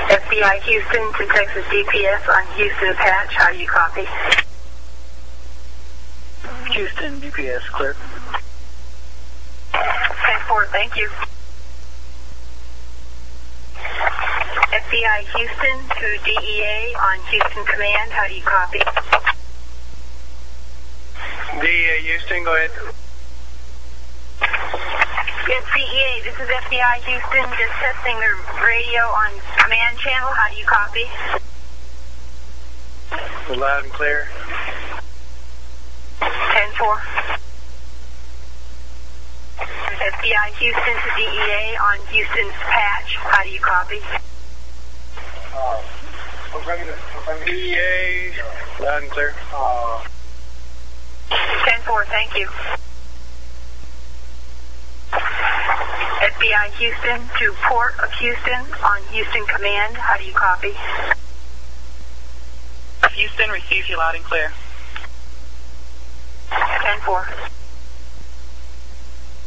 FBI Houston to Texas DPS on Houston patch. How do you copy? Houston DPS, clear. 10-4, thank you. FBI Houston to DEA on Houston command. How do you copy? DEA Houston, go ahead. Yes, DEA, this is FBI Houston, just testing the radio on command channel. How do you copy? Loud and clear. 10-4. FBI Houston to DEA on Houston's patch. How do you copy? DEA, loud and clear. 10-4, thank you. FBI Houston to Port of Houston on Houston command. How do you copy? Houston receives you loud and clear. 10-4.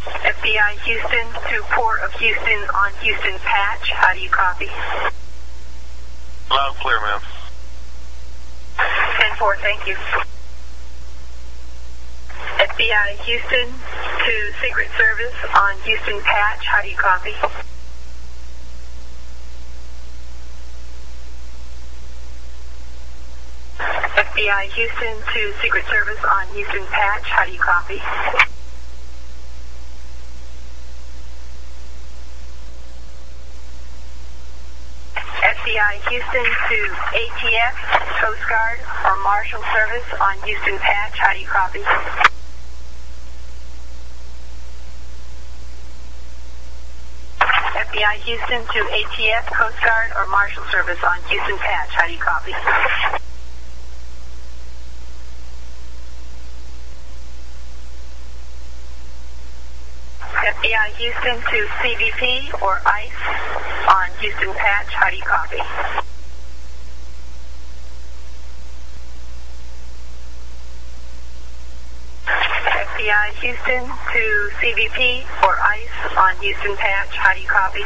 FBI Houston to Port of Houston on Houston patch. How do you copy? Loud and clear, ma'am. 10-4, thank you. FBI Houston to Secret Service on Houston patch. How do you copy? FBI Houston to Secret Service on Houston patch. How do you copy? FBI Houston to ATF, Coast Guard, or Marshal Service on Houston patch. How do you copy? FBI Houston to ATF, Coast Guard, or Marshal Service on Houston patch. How do you copy? FBI Houston to CBP or ICE on Houston patch. How do you copy? FBI Houston to CBP or ICE on Houston patch. How do you copy?